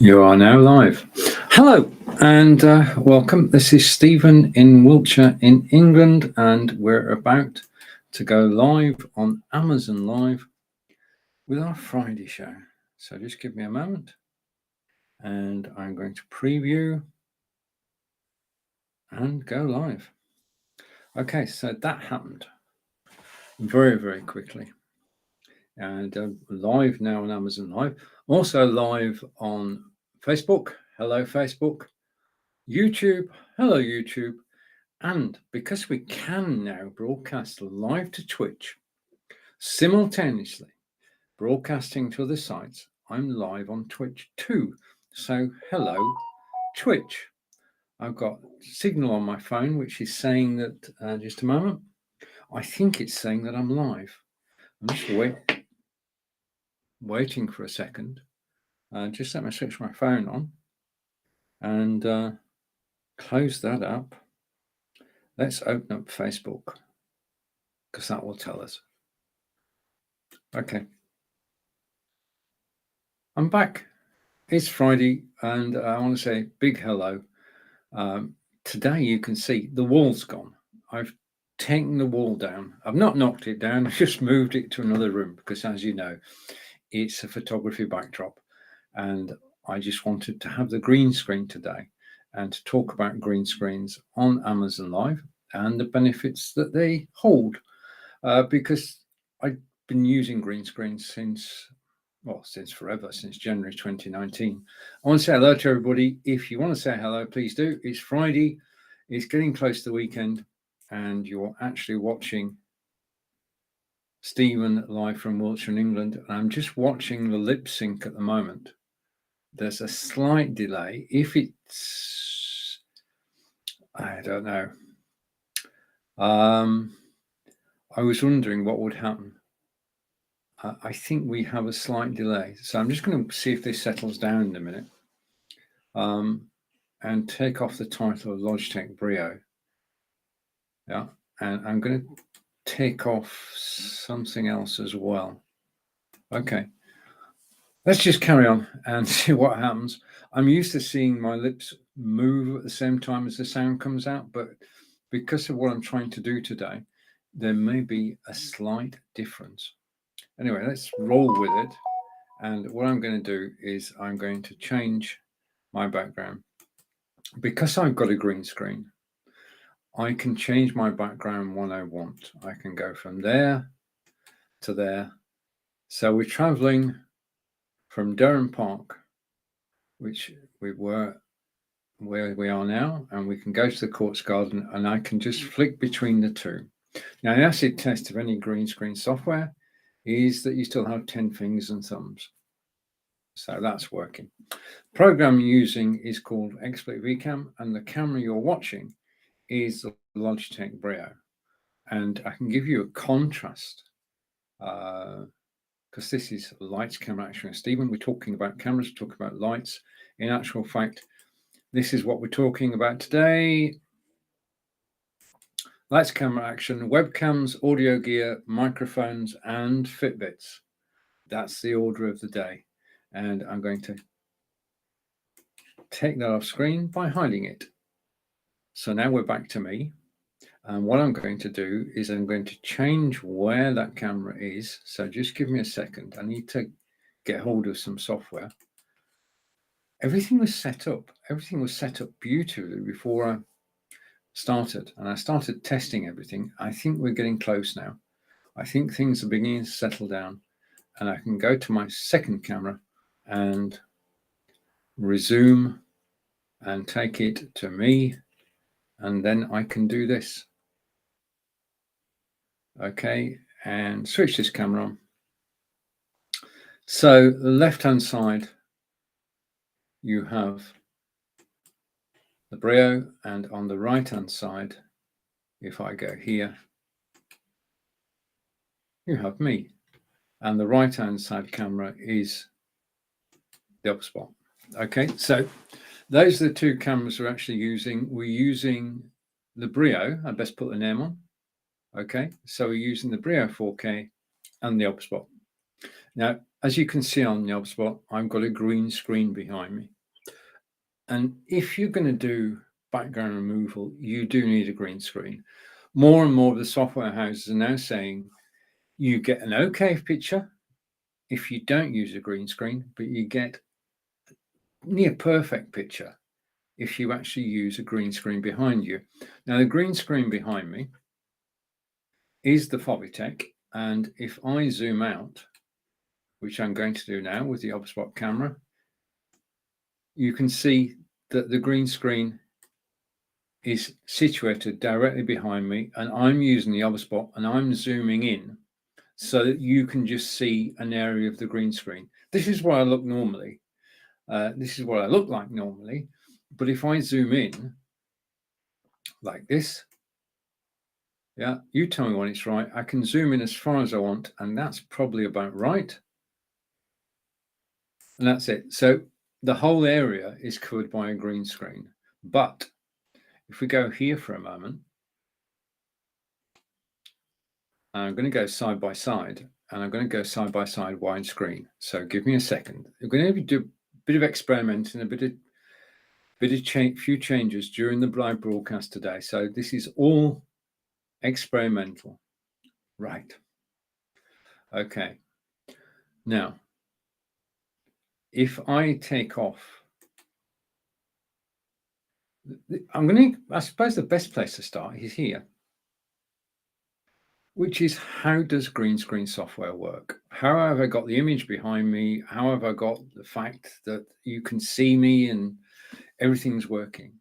You are now live. Hello and welcome. This is Stephen in Wiltshire in England, and we're about to go live on Amazon Live with our Friday show. So just give me a moment and I'm going to preview and go live. Okay, so that happened very, very quickly. And live now on Amazon Live, also live on Facebook. Hello, Facebook. YouTube. Hello, YouTube. And because we can now broadcast live to Twitch, simultaneously broadcasting to other sites, I'm live on Twitch too. So hello, Twitch. I've got signal on my phone, which is saying that, just a moment, I think it's saying that I'm live. I'm just waiting for a second. Just let me switch my phone on and close that up. Let's open up Facebook because that will tell us. Okay. I'm back. It's Friday and I want to say big hello. Today you can see the wall's gone. I've taken the wall down. I've not knocked it down. I've just moved it to another room because, as you know, it's a photography backdrop. And I just wanted to have the green screen today and to talk about green screens on Amazon Live and the benefits that they hold. Because I've been using green screens since forever, since January 2019. I want to say hello to everybody. If you want to say hello, please do. It's Friday. It's getting close to the weekend, and you're actually watching Stephen live from Wiltshire in England. I'm just watching the lip sync at the moment. There's a slight delay. If it's, I don't know. I was wondering what would happen. I think we have a slight delay. So I'm just going to see if this settles down in a minute. And take off the title of Logitech Brio. Yeah, and I'm going to take off something else as well. Okay, let's just carry on and see what happens. I'm used to seeing my lips move at the same time as the sound comes out, but because of what I'm trying to do today, there may be a slight difference. Anyway, let's roll with it. And what I'm going to do is I'm going to change my background. Because I've got a green screen, I can change my background when I want. I can go from there to there. So we're traveling from Durham Park, which we were where we are now, and we can go to the Courts Garden, and I can just flick between the two. Now, the acid test of any green screen software is that you still have 10 fingers and thumbs. So that's working. The program you're using is called XSplit VCam, and the camera you're watching is the Logitech Brio. And I can give you a contrast because this is lights, camera, action. Stephen, we're talking about cameras, we're talking about lights. In actual fact, this is what we're talking about today. Lights, camera, action, webcams, audio gear, microphones, and Fitbits. That's the order of the day. And I'm going to take that off screen by hiding it. So now we're back to me. And what I'm going to do is I'm going to change where that camera is. So just give me a second. I need to get hold of some software. Everything was set up. Everything was set up beautifully before I started. And I started testing everything. I think we're getting close now. I think things are beginning to settle down. And I can go to my second camera and resume and take it to me. And then I can do this. Okay, and switch this camera on. So the left-hand side, you have the Brio, and on the right-hand side, if I go here, you have me. And the right-hand side camera is the upspot. Okay, so those are the two cameras we're actually using. We're using the Brio. I best put the name on. Okay, so we're using the Brio 4K and the upspot. Now, as you can see on the HubSpot, I've got a green screen behind me. And if you're going to do background removal, you do need a green screen. More and more of the software houses are now saying you get an okay picture if you don't use a green screen, but you get near perfect picture if you actually use a green screen behind you. Now, the green screen behind me is the Fovitech, and if I zoom out, which I'm going to do now with the HubSpot camera, you can see that the green screen is situated directly behind me, and I'm using the HubSpot and I'm zooming in so that you can just see an area of the green screen. This is where I look normally. This is what I look like normally. But if I zoom in like this, yeah, you tell me when it's right. I can zoom in as far as I want, and that's probably about right. And that's it. So the whole area is covered by a green screen. But if we go here for a moment, I'm going to go side by side, and I'm going to go side by side widescreen. So give me a second. I'm going to do a bit of experimenting, a few changes during the live broadcast today. So this is all experimental. Right. Okay. Now, if I take off, I suppose the best place to start is here, which is how does green screen software work? How have I got the image behind me? How have I got the fact that you can see me and everything's working?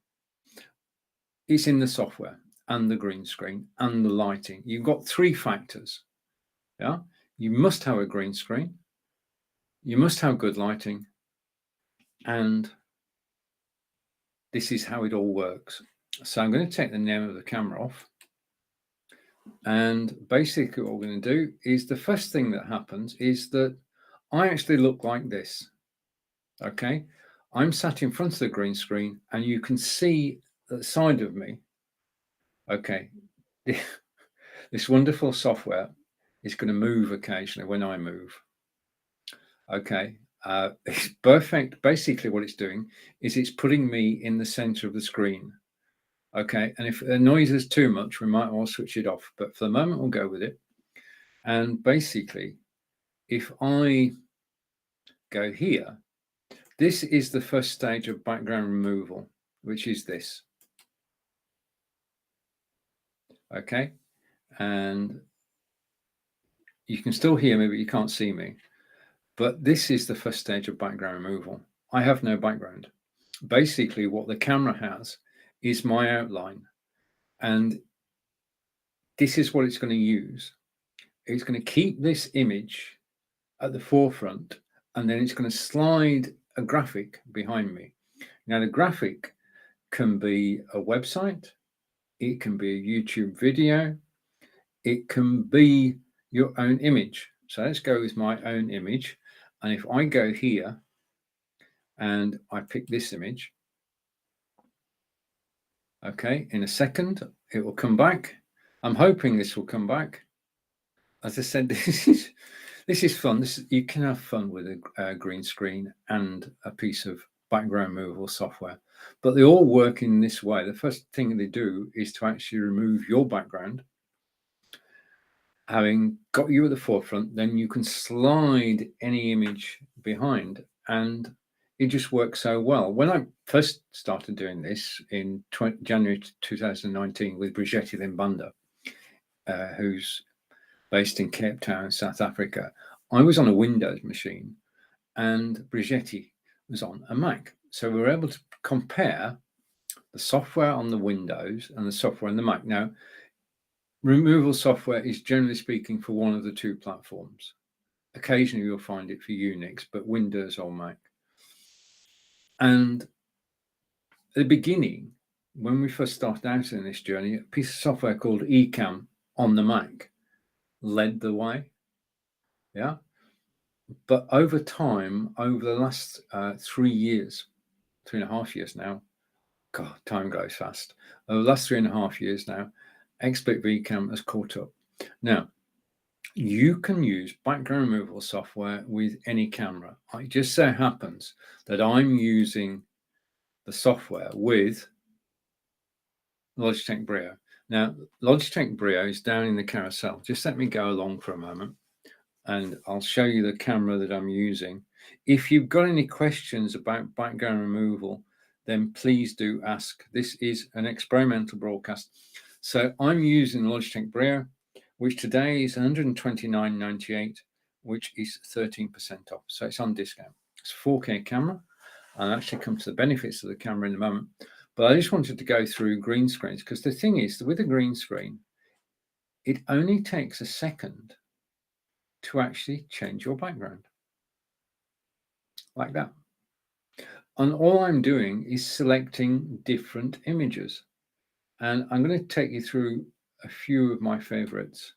It's in the software and the green screen and the lighting. You've got three factors. Yeah. You must have a green screen. You must have good lighting. And this is how it all works. So I'm going to take the name of the camera off. And basically what we're going to do is the first thing that happens is that I actually look like this. Okay. I'm sat in front of the green screen and you can see the side of me. Okay. This wonderful software is going to move occasionally when I move. Okay. It's perfect. Basically what it's doing is it's putting me in the center of the screen. Okay. And if it annoys us too much, we might well switch it off. But for the moment, we'll go with it. And basically, if I go here, this is the first stage of background removal, which is this. Okay. And you can still hear me, but you can't see me. But this is the first stage of background removal. I have no background. Basically, what the camera has is my outline. And this is what it's going to use. It's going to keep this image at the forefront, and then it's going to slide a graphic behind me. Now, the graphic can be a website, it can be a YouTube video, it can be your own image. So let's go with my own image. And if I go here and I pick this image, okay, in a second, it will come back. I'm hoping this will come back. As I said, this is fun. You can have fun with a green screen and a piece of background removal software, but they all work in this way. The first thing they do is to actually remove your background. Having got you at the forefront, then you can slide any image behind, and it just works so well. When I first started doing this in January 2019 with Brigitte Limbanda, who's based in Cape Town, South Africa, I was on a Windows machine and Brigitte was on a Mac. So we were able to compare the software on the Windows and the software on the Mac. Now, removal software is generally speaking for one of the two platforms. Occasionally you'll find it for Unix, but Windows or Mac. And at the beginning, when we first started out in this journey, a piece of software called Ecamm on the Mac led the way. Yeah. But over time, over the last 3 years, 3.5 years now, God, time goes fast. Over the last 3.5 years now, XSplit Ecamm has caught up. Now, you can use background removal software with any camera. It just so happens that I'm using the software with Logitech Brio. Now, Logitech Brio is down in the carousel. Just let me go along for a moment and I'll show you the camera that I'm using. If you've got any questions about background removal, then please do ask. This is an experimental broadcast. So I'm using Logitech Brio, which today is $129.98, which is 13% off. So it's on discount. It's a 4K camera. I'll actually come to the benefits of the camera in a moment. But I just wanted to go through green screens because the thing is that with a green screen, it only takes a second to actually change your background like that. And all I'm doing is selecting different images. And I'm going to take you through a few of my favorites.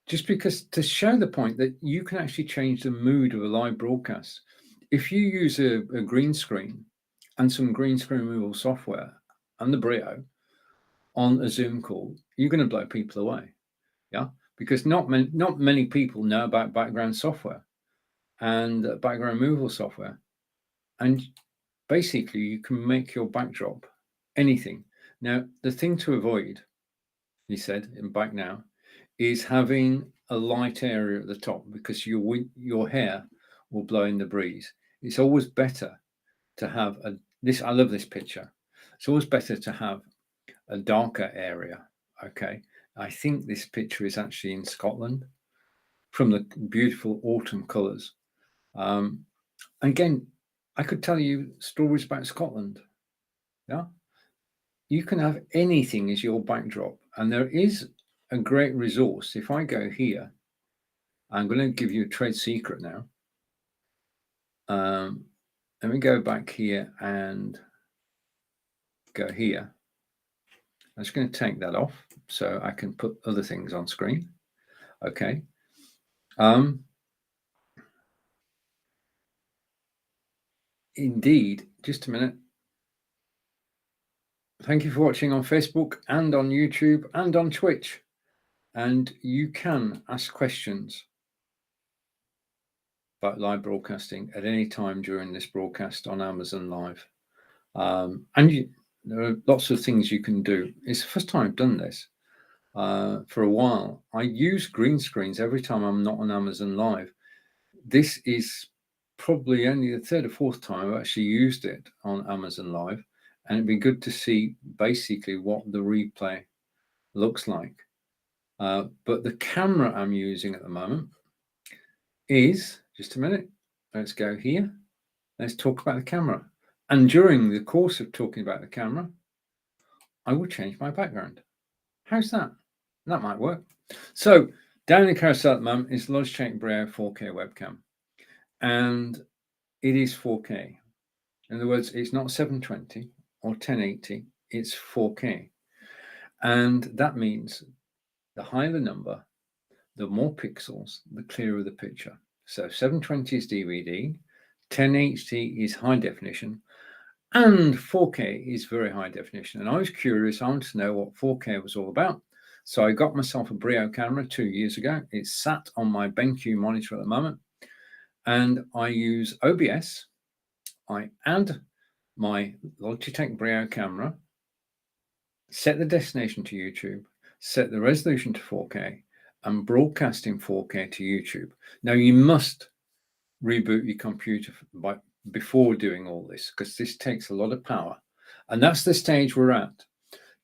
Just because to show the point that you can actually change the mood of a live broadcast. If you use a green screen and some green screen removal software and the Brio on a Zoom call, you're going to blow people away. Yeah, because not many people know about background software and background removal software. And basically, you can make your backdrop anything. Now, the thing to avoid, he said, in back now, is having a light area at the top because your hair will blow in the breeze. It's always better to have I love this picture. It's always better to have a darker area. Okay. I think this picture is actually in Scotland from the beautiful autumn colours. Again, I could tell you stories about Scotland. Yeah. You can have anything as your backdrop. And there is a great resource. If I go here, I'm going to give you a trade secret now. Let me go back here and go here. I'm just going to take that off so I can put other things on screen. Okay. Indeed, just a minute. Thank you for watching on Facebook and on YouTube and on Twitch. And you can ask questions about live broadcasting at any time during this broadcast on Amazon Live. There are lots of things you can do. It's the first time I've done this for a while. I use green screens every time I'm not on Amazon Live. This is probably only the third or fourth time I've actually used it on Amazon Live. And it'd be good to see basically what the replay looks like. But the camera I'm using at the moment is, just a minute, let's go here. Let's talk about the camera. And during the course of talking about the camera, I will change my background. How's that? That might work. So down in the carousel at the moment is Logitech Brio 4K webcam. And it is 4K. In other words, it's not 720 or 1080, it's 4K. And that means the higher the number, the more pixels, the clearer the picture. So 720 is DVD, 1080 is high definition, and 4K is very high definition. And I was curious, I wanted to know what 4K was all about. So I got myself a Brio camera 2 years ago. It's sat on my BenQ monitor at the moment. And I use OBS. I add my Logitech Brio camera, set the destination to YouTube, set the resolution to 4K, and broadcast in 4K to YouTube. Now, you must reboot your computer before doing all this because this takes a lot of power. And that's the stage we're at.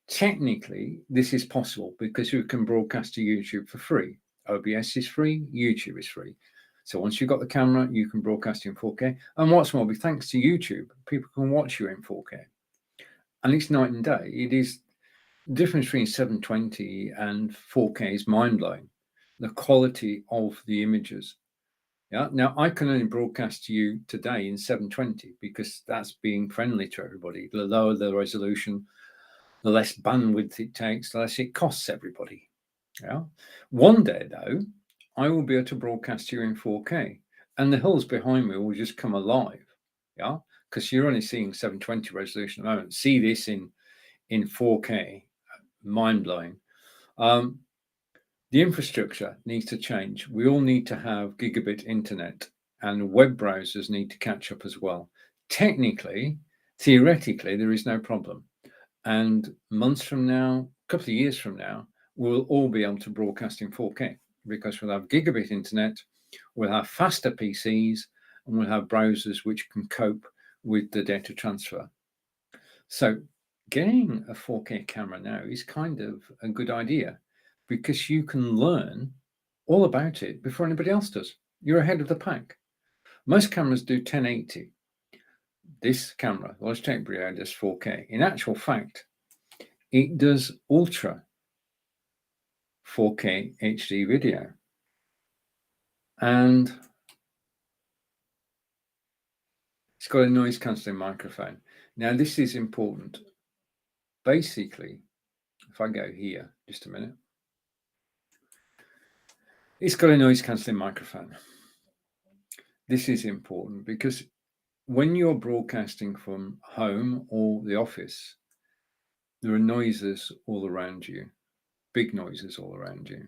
Technically, this is possible because you can broadcast to YouTube for free. OBS is free, YouTube is free. So once you've got the camera, you can broadcast in 4K. And what's more, thanks to YouTube, people can watch you in 4K. And it's night and day. It is the difference between 720 and 4K is mind-blowing. The quality of the images. Yeah. Now I can only broadcast to you today in 720 because that's being friendly to everybody. The lower the resolution, the less bandwidth it takes, the less it costs everybody. Yeah. One day though, I will be able to broadcast you in 4K, and the hills behind me will just come alive. Yeah, because you're only seeing 720 resolution at the moment. See this in 4K, mind blowing. The infrastructure needs to change. We all need to have gigabit internet, and web browsers need to catch up as well. Technically, theoretically, there is no problem. And months from now, a couple of years from now, we'll all be able to broadcast in 4K because we'll have gigabit internet, we'll have faster PCs, and we'll have browsers which can cope with the data transfer. So getting a 4K camera now is kind of a good idea because you can learn all about it before anybody else does. You're ahead of the pack. Most cameras do 1080. This camera, Logitech Brio, does 4K. In actual fact, it does ultra 4K HD video. And it's got a noise cancelling microphone. Now, this is important. Basically, if I go here, just a minute, it's got a noise cancelling microphone. This is important because when you're broadcasting from home or the office, there are noises all around you, big noises all around you.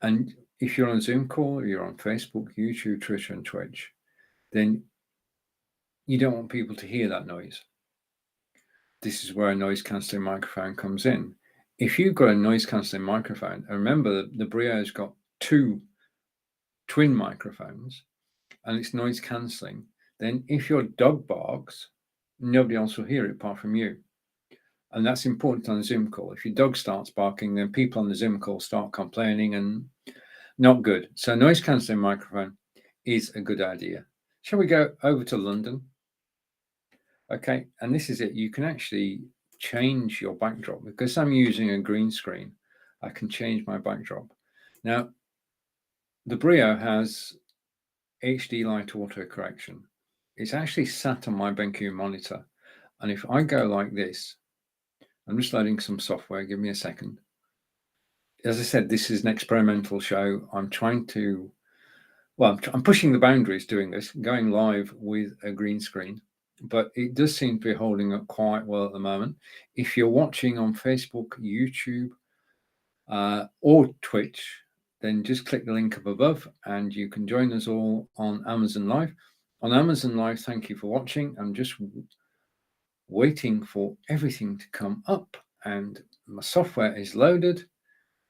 And if you're on a Zoom call, or you're on Facebook, YouTube, Twitter, and Twitch, then you don't want people to hear that noise. This is where a noise cancelling microphone comes in. If you've got a noise cancelling microphone, and remember the Brio's got 2 twin microphones and it's noise cancelling, then if your dog barks, nobody else will hear it apart from you. And that's important on a Zoom call. If your dog starts barking, then people on the Zoom call start complaining and not good. So noise cancelling microphone is a good idea. Shall we go over to London? Okay, and this is it. You can actually change your backdrop because I'm using a green screen. I can change my backdrop. Now, the Brio has HD light auto correction. It's actually sat on my BenQ monitor. And if I go like this, I'm just loading some software. Give me a second. As I said, this is an experimental show. I'm trying to, well, I'm pushing the boundaries doing this, going live with a green screen. But it does seem to be holding up quite well at the moment. If you're watching on Facebook, YouTube, or Twitch, then just click the link up above and you can join us all on Amazon Live. On Amazon Live, thank you for watching. I'm just waiting for everything to come up and my software is loaded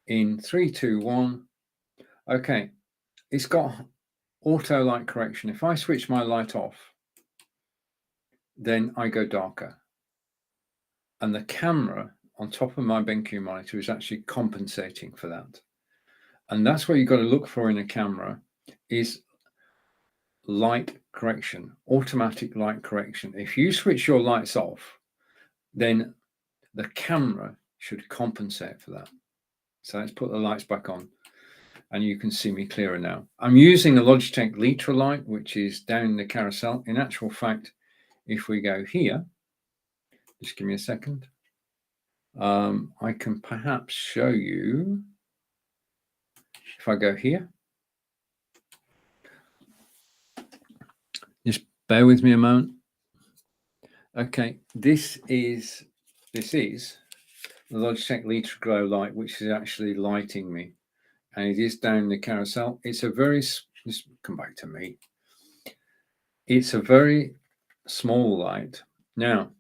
in 3, 2, 1. Okay, it's got auto light correction. If I switch my light off, then I go darker. And the camera on top of my BenQ monitor is actually compensating for that. And that's what you've got to look for in a camera is light correction, automatic light correction. If you switch your lights off, then the camera should compensate for that. So let's put the lights back on and you can see me clearer now. I'm using a Logitech Litra light, which is down in the carousel. In actual fact, if we go here, just give me a second. I can perhaps show you, if I go here, just bear with me a moment. Okay, this is the Logitech Litra Glow light, which is actually lighting me, and it is down the carousel. It's a very, just come back to me. It's a very small light. Now,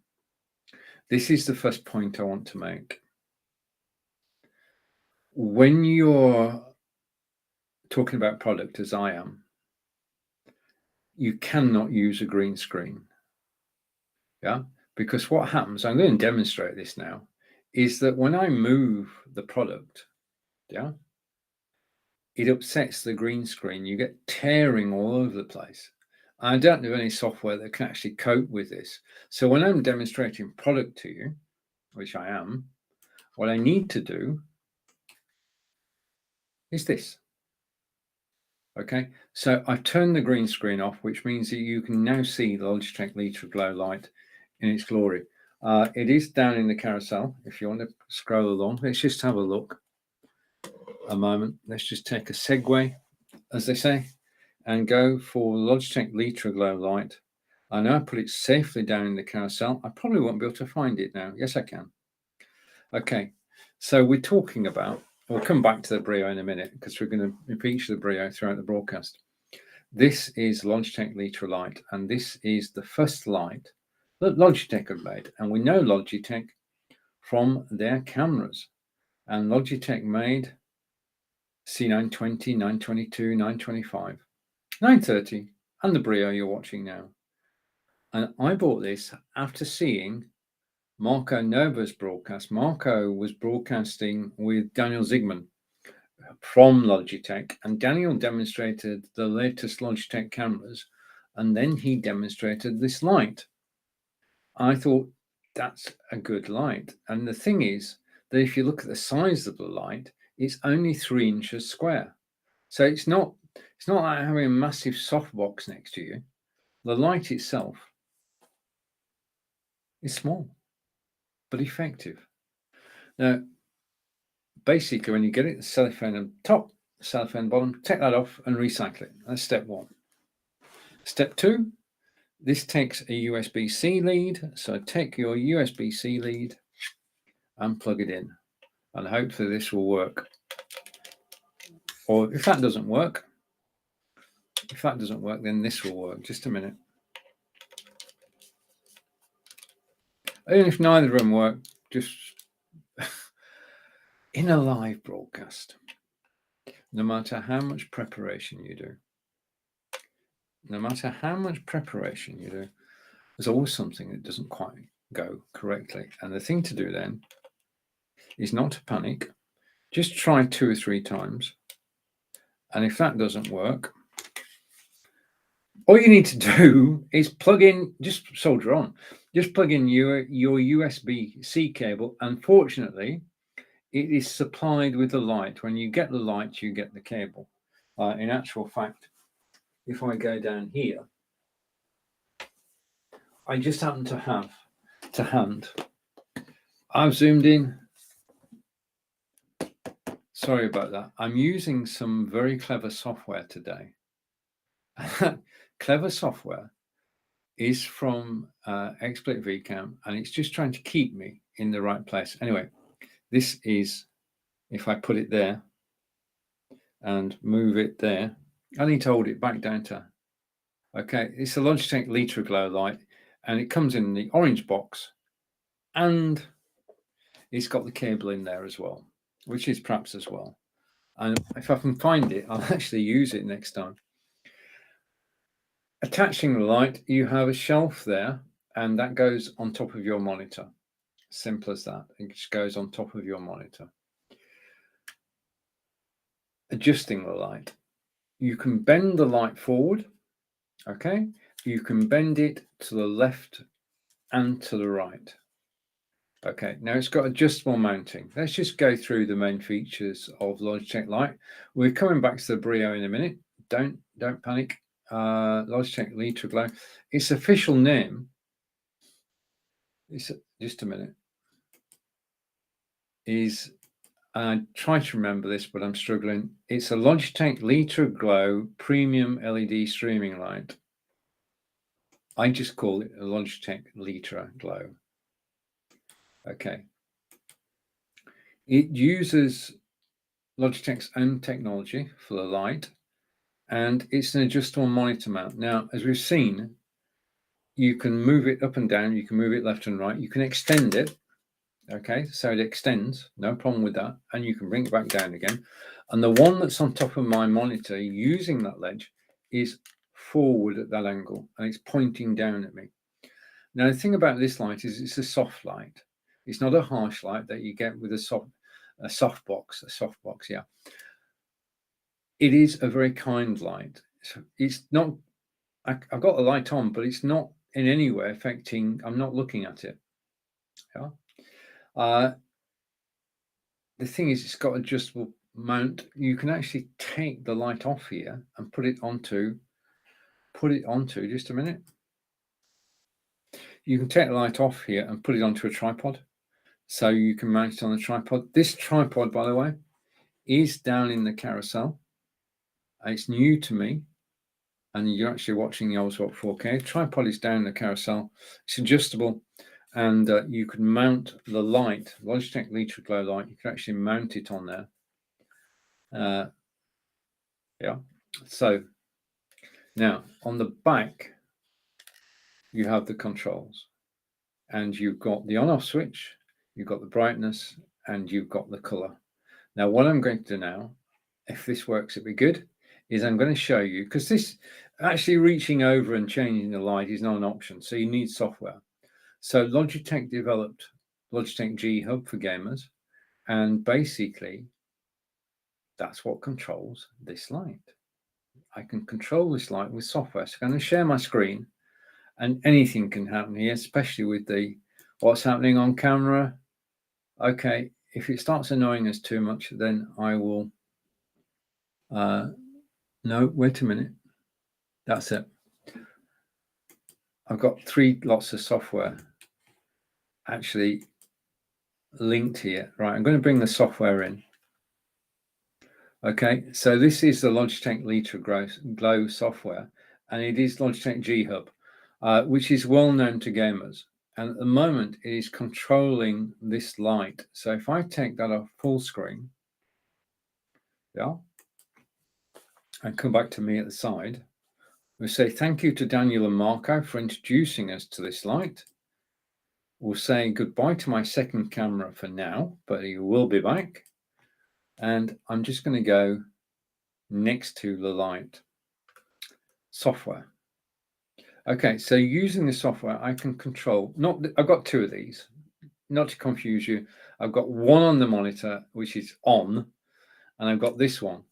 this is the first point I want to make. When you're talking about product, as I am, you cannot use a green screen. Yeah, because what happens, I'm going to demonstrate this now, is that when I move the product, yeah, it upsets the green screen. You get tearing all over the place. I don't have any software that can actually cope with this. So when I'm demonstrating product to you, which I am, what I need to do is this. Okay, so I've turned the green screen off, which means that you can now see the Logitech Litra Glow light in its glory. It is down in the carousel. If you want to scroll along, let's just have a look. A moment. Let's just take a segue, as they say, and go for Logitech Litra Glow light. I know I put it safely down in the carousel. I probably won't be able to find it now. Yes, I can. Okay, so we're talking about We'll come back to the Brio in a minute because we're going to feature the Brio throughout the broadcast. This is Logitech Litra light, and this is the first light that Logitech have made. And we know Logitech from their cameras. And Logitech made C920, 922, 925, 930, and the Brio you're watching now. And I bought this after seeing Marco Nova's broadcast. Marco was broadcasting with Daniel Zygmunt from Logitech, and Daniel demonstrated the latest Logitech cameras, and then he demonstrated this light. I thought that's a good light, and the thing is that if you look at the size of the light, it's only 3 inches square, so it's not like having a massive softbox next to you. The light itself is small but effective. Now, basically, when you get it, the cellophane on top, cellophane bottom, take that off and recycle it. That's step 1. Step 2, this takes a USB-C lead. So take your USB-C lead and plug it in. And hopefully this will work. Or if that doesn't work, then this will work. Just a minute. And if neither of them work, just in a live broadcast, no matter how much preparation you do, there's always something that doesn't quite go correctly. And the thing to do then is not to panic. Just try 2 or 3 times. And if that doesn't work, all you need to do is plug in, just solder on, just plug in your USB-C cable. Unfortunately, it is supplied with the light. When you get the light, you get the cable. In actual fact, if I go down here, I just happen to have to hand. I've zoomed in. Sorry about that. I'm using some very clever software today. Clever software is from XSplit VCam, and it's just trying to keep me in the right place. Anyway, this is, if I put it there and move it there, I need to hold it back down to, okay, it's a Logitech Litra Glow light, and it comes in the orange box, and it's got the cable in there as well, which is perhaps as well. And if I can find it, I'll actually use it next time. Attaching the light, you have a shelf there, and that goes on top of your monitor. Simple as that. It just goes on top of your monitor. Adjusting the light. You can bend the light forward, okay? You can bend it to the left and to the right. Okay, now it's got adjustable mounting. Let's just go through the main features of Logitech Light. We're coming back to the Brio in a minute. Don't panic. Logitech Litra Glow. Its official name is, just a minute, is, I try to remember this, but I'm struggling. It's a Logitech Litra Glow Premium LED streaming light. I just call it a Logitech Litra Glow. Okay. It uses Logitech's own technology for the light, and it's an adjustable monitor mount. Now, as we've seen, you can move it up and down, you can move it left and right, you can extend it. Okay, so it extends, no problem with that, and you can bring it back down again. And the one that's on top of my monitor using that ledge is forward at that angle, and it's pointing down at me. Now, the thing about this light is it's a soft light. It's not a harsh light that you get with a softbox, yeah. It is a very kind light. So it's not, I've got the light on, but it's not in any way affecting, I'm not looking at it. Yeah. The thing is, it's got adjustable mount. You can actually take the light off here and put it onto, just a minute. You can take the light off here and put it onto a tripod. So you can mount it on the tripod. This tripod, by the way, is down in the carousel. It's new to me, and you're actually watching the Oswald 4K. Tripod is down the carousel. It's adjustable, and you can mount the light, Logitech Litra Glow light. You can actually mount it on there. Yeah. So now on the back, you have the controls, and you've got the on-off switch, you've got the brightness, and you've got the color. Now, what I'm going to do now, if this works, it'd be good, is I'm going to show you, because this actually reaching over and changing the light is not an option. So you need software. So Logitech developed Logitech G Hub for gamers. And basically, that's what controls this light. I can control this light with software. So I'm going to share my screen, and anything can happen here, especially with the what's happening on camera. Okay, if it starts annoying us too much, then I will no, wait a minute. That's it. I've got lots of software actually linked here. Right, I'm going to bring the software in. Okay, so this is the Logitech Litra Glow software, and it is Logitech G Hub, which is well known to gamers. And at the moment, it is controlling this light. So if I take that off full screen, yeah, and come back to me at the side, we'll say thank you to Daniel and Marco for introducing us to this light. We'll say goodbye to my second camera for now, but he will be back. And I'm just going to go next to the light. Software. Okay, so using the software, I can control, I've got two of these, not to confuse you. I've got one on the monitor, which is on, and I've got this one,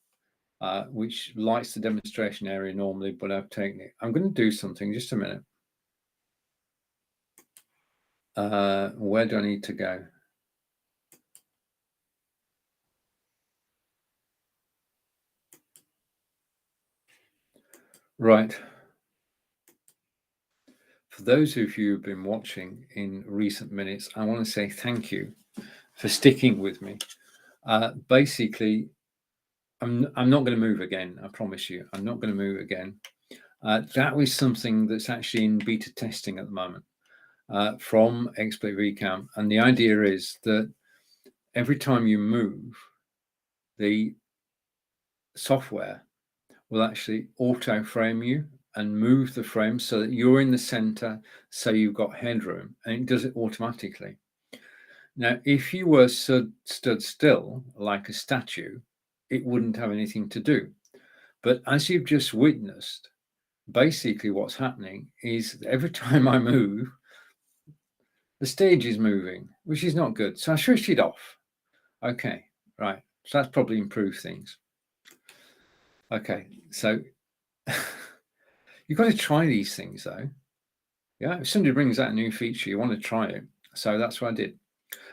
which lights the demonstration area normally, but I've taken it. I'm going to do something, just a minute. Where do I need to go? Right. For those of you who've been watching in recent minutes, I want to say thank you for sticking with me. Basically, I'm not going to move again. I promise you, I'm not going to move again. That was something that's actually in beta testing at the moment from Expert VCam. And the idea is that every time you move, the software will actually auto frame you and move the frame so that you're in the center, so you've got headroom, and it does it automatically. Now, if you were stood still like a statue, it wouldn't have anything to do. But as you've just witnessed, basically what's happening is every time I move, the stage is moving, which is not good. So I switched it off. Okay, right. So that's probably improved things. Okay, so you've got to try these things though. Yeah, if somebody brings out a new feature, you want to try it. So that's what I did.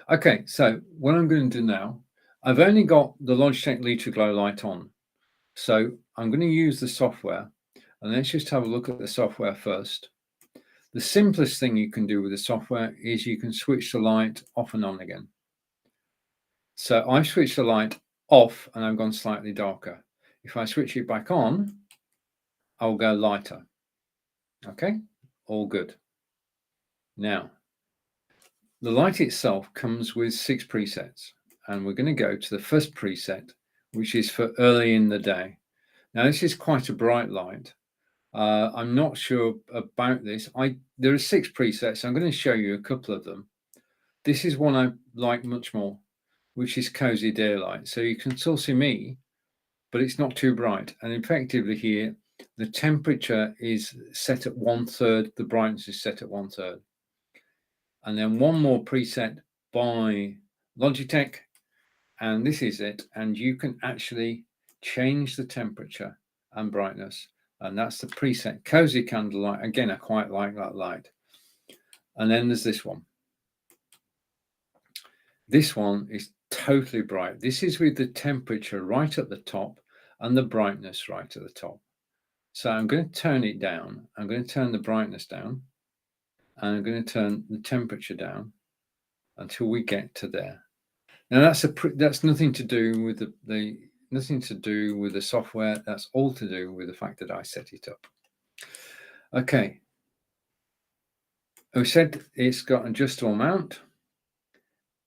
Okay, so what I'm going to do now, I've only got the Logitech Litra Glow light on. So I'm going to use the software, and let's just have a look at the software first. The simplest thing you can do with the software is you can switch the light off and on again. So I switched the light off and I've gone slightly darker. If I switch it back on, I'll go lighter. Okay, all good. Now, the light itself comes with 6 presets, and we're going to go to the first preset, which is for early in the day. Now, this is quite a bright light. I'm not sure about this. There are 6 presets. I'm going to show you a couple of them. This is one I like much more, which is Cozy Daylight. So you can still see me, but it's not too bright. And effectively here, the temperature is set at 1/3, the brightness is set at 1/3. And then one more preset by Logitech, and this is it. And you can actually change the temperature and brightness. And that's the preset Cozy Candlelight. Again, I quite like that light. And then there's this one. This one is totally bright. This is with the temperature right at the top and the brightness right at the top. So I'm going to turn it down. I'm going to turn the brightness down, and I'm going to turn the temperature down until we get to there. Now that's nothing to do with nothing to do with the software. That's all to do with the fact that I set it up. Okay. We said it's got adjustable mount.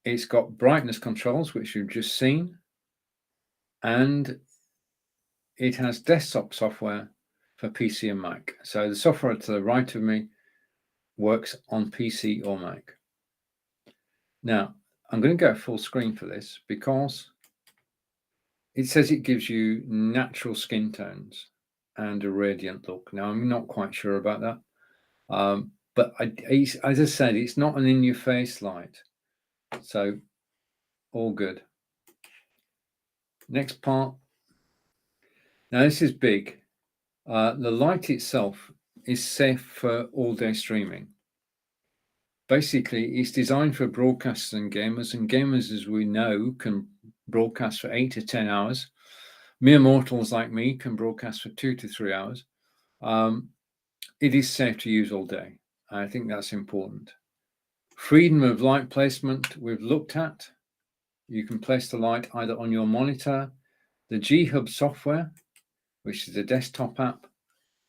It's got brightness controls, which you've just seen. and it has desktop software for PC and Mac. So the software to the right of me works on PC or Mac. Now, I'm going to go full screen for this because it says it gives you natural skin tones and a radiant look. Now, I'm not quite sure about that. But as I said, it's not an in-your-face light. So, all good. Next part. Now, this is big. The light itself is safe for all-day streaming. Basically, it's designed for broadcasters and gamers, as we know, can broadcast for 8 to 10 hours. Mere mortals like me can broadcast for 2 to 3 hours. It is safe to use all day. I think that's important. Freedom of light placement we've looked at. You can place the light either on your monitor. The G-Hub software, which is a desktop app,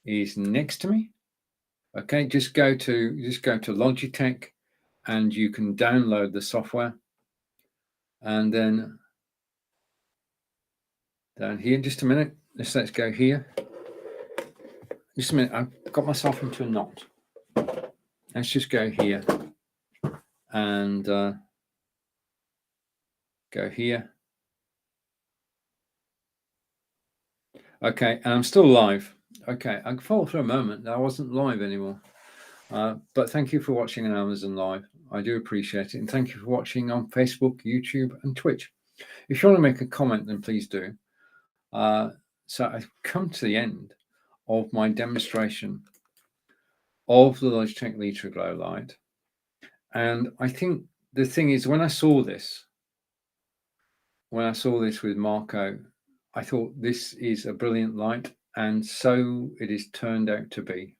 is next to me. Okay, just go to Logitech and you can download the software. And then down here, just a minute, let's go here. Just a minute, I've got myself into a knot. Let's just go here and go here. Okay, and I'm still live. Okay, I thought for a moment that I wasn't live anymore. But thank you for watching on Amazon Live. I do appreciate it. And thank you for watching on Facebook, YouTube, and Twitch. If you want to make a comment, then please do. So I've come to the end of my demonstration of the Logitech Litra Glow light. And I think the thing is, when I saw this with Marco, I thought this is a brilliant light. And so it is turned out to be.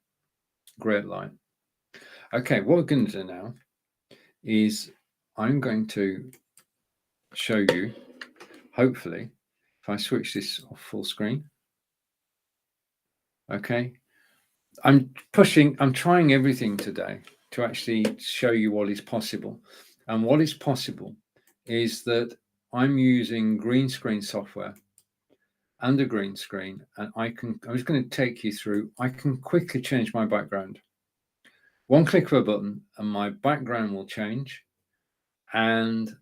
Great light. Okay, what we're going to do now is I'm going to show you, hopefully, if I switch this off full screen. Okay, I'm trying everything today to actually show you what is possible. And what is possible is that I'm using green screen software and a green screen, and I'm just going to take you through. I can quickly change my background. One click of a button and my background will change. And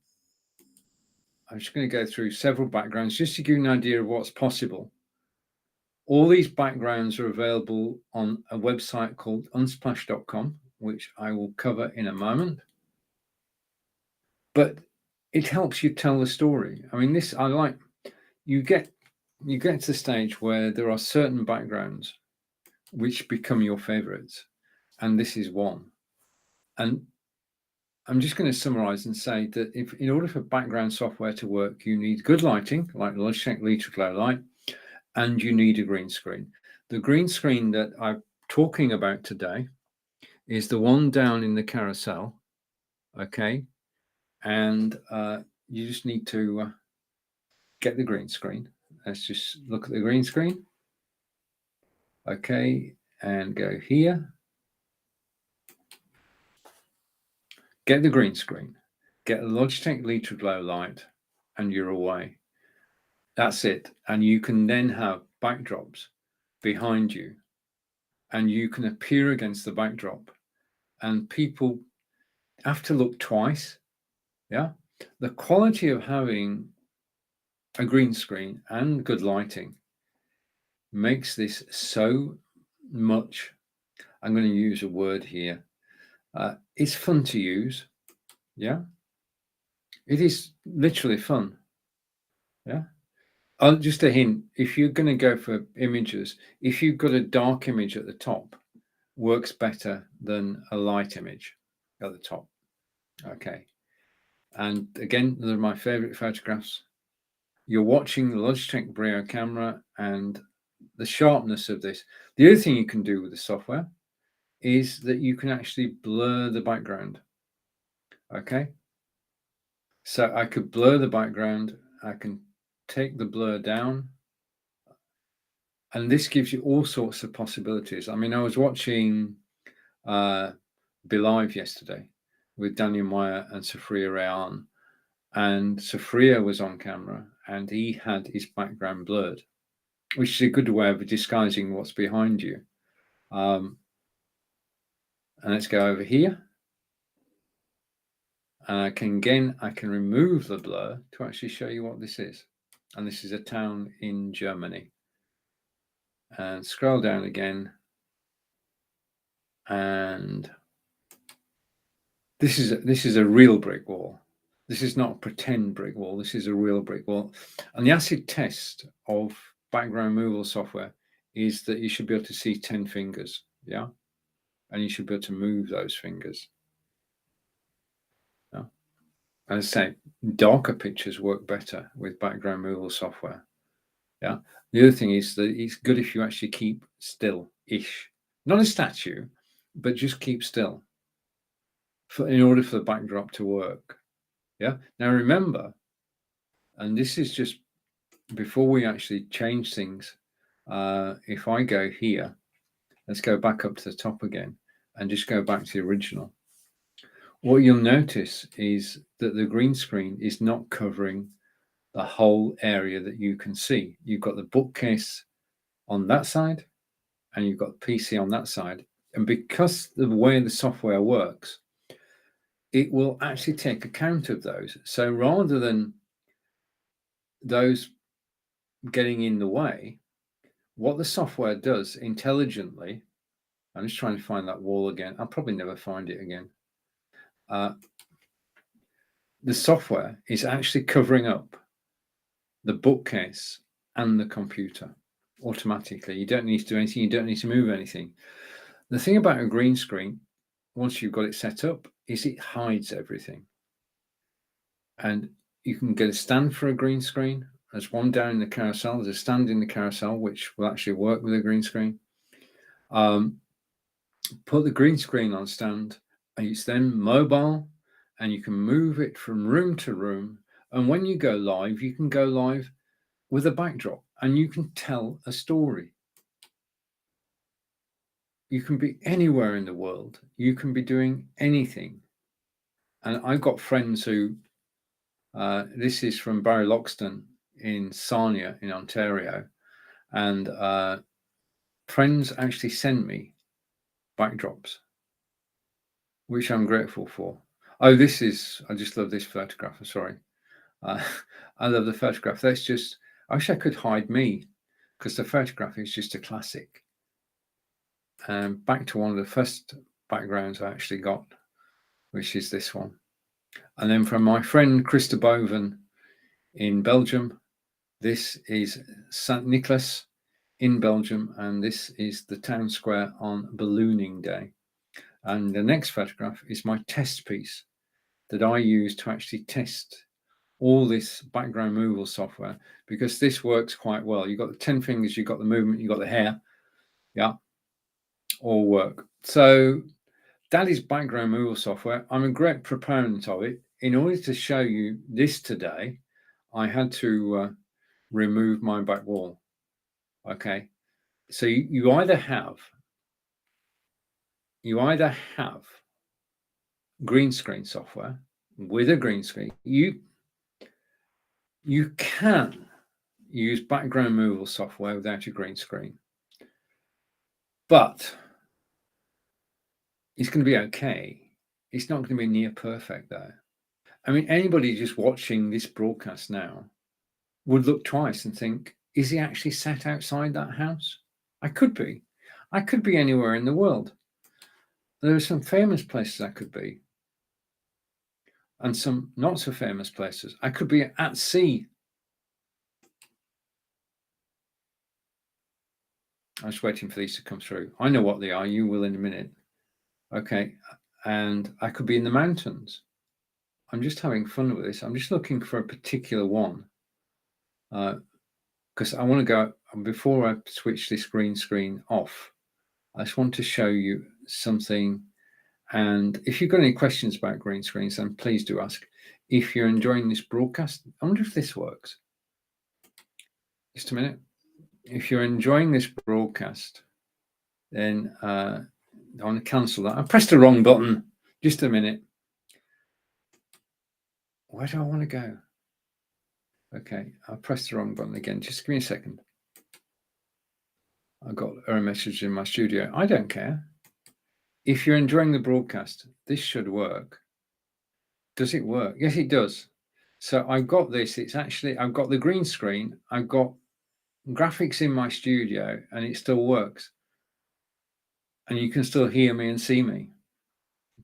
I'm just going to go through several backgrounds just to give you an idea of what's possible. All these backgrounds are available on a website called unsplash.com, which I will cover in a moment. But it helps you tell the story. I mean, this I like. You get to the stage where there are certain backgrounds which become your favorites, and this is one. And I'm just going to summarize and say that in order for background software to work, you need good lighting, like Logitech Litra Glow light, and you need a green screen. The green screen that I'm talking about today is the one down in the carousel, okay? And you just need to get the green screen. Let's just look at the green screen. Okay, and go here. Get the green screen. Get a Logitech Litra Glow light, and you're away. That's it. And you can then have backdrops behind you, and you can appear against the backdrop, and people have to look twice. Yeah. The quality of having a green screen and good lighting makes this so much. I'm going to use a word here. It's fun to use. Yeah. It is literally fun. Yeah. Just a hint, if you're going to go for images, if you've got a dark image at the top, works better than a light image at the top. Okay. And again, they're my favorite photographs. You're watching the Logitech Brio camera and the sharpness of this. The other thing you can do with the software is that you can actually blur the background. Okay. So I could blur the background. I can take the blur down. And this gives you all sorts of possibilities. I mean, I was watching Be Live yesterday with Daniel Meyer and Sofia Rayan, and Sofia was on camera and he had his background blurred, which is a good way of disguising what's behind you. And let's go over here. And I can remove the blur to actually show you what this is. And this is a town in Germany. And scroll down again. And this is a real brick wall. This is not a pretend brick wall. This is a real brick wall. And the acid test of background removal software is that you should be able to see 10 fingers. Yeah. And you should be able to move those fingers. Yeah. And as I say, darker pictures work better with background removal software. Yeah. The other thing is that it's good if you actually keep still-ish. Not a statue, but just keep still in order for the backdrop to work. Yeah. Now remember, and this is just before we actually change things, if I go here, let's go back up to the top again and just go back to the original. What you'll notice is that the green screen is not covering the whole area that you can see. You've got the bookcase on that side and you've got the PC on that side. And because the way the software works, it will actually take account of those. So rather than those getting in the way, what the software does intelligently, I'm just trying to find that wall again. I'll probably never find it again. The software is actually covering up the bookcase and the computer automatically. You don't need to do anything. You don't need to move anything. The thing about a green screen, once you've got it set up, is it hides everything. And you can get a stand for a green screen. There's one down in the carousel. There's a stand in the carousel, which will actually work with a green screen. Put the green screen on stand. It's then mobile, and you can move it from room to room. And when you go live, you can go live with a backdrop and you can tell a story. You can be anywhere in the world. You can be doing anything. And I've got friends who, this is from Barry Loxton in Sarnia in Ontario. And friends actually send me backdrops, which I'm grateful for. Oh, I just love this photograph. I'm sorry. I love the photograph. I wish I could hide me because the photograph is just a classic. And back to one of the first backgrounds I actually got, which is this one. And then from my friend Christa Boven in Belgium, this is St. Nicholas in Belgium, and this is the town square on ballooning day. And the next photograph is my test piece that I use to actually test all this background removal software, because this works quite well. You've got the 10 fingers, you've got the movement, you've got the hair. Yeah, all work. So that is background removal software. I'm a great proponent of it. In order to show you this today, I had to remove my back wall. Okay, so you either have green screen software with a green screen. You can use background removal software without a green screen, but it's going to be okay. It's not going to be near perfect though. I mean, anybody just watching this broadcast now would look twice and think, is he actually sat outside that house? I could be anywhere in the world. There are some famous places I could be, and some not so famous places. I could be at sea. I'm just waiting for these to come through. I know what they are. You will in a minute. Okay. And I could be in the mountains. I'm just having fun with this. I'm just looking for a particular one. Because I want to go, before I switch this green screen off, I just want to show you something. And if you've got any questions about green screens, then please do ask. If you're enjoying this broadcast, I wonder if this works. Just a minute. If you're enjoying this broadcast, then I want to cancel that. I pressed the wrong button. Just a minute. Where do I want to go? Okay, I pressed the wrong button again. Just give me a second. I got error message in my studio. I don't care. If you're enjoying the broadcast, this should work. Does it work? Yes, it does. So I've got this. It's actually, I've got the green screen. I've got graphics in my studio and it still works. And you can still hear me and see me.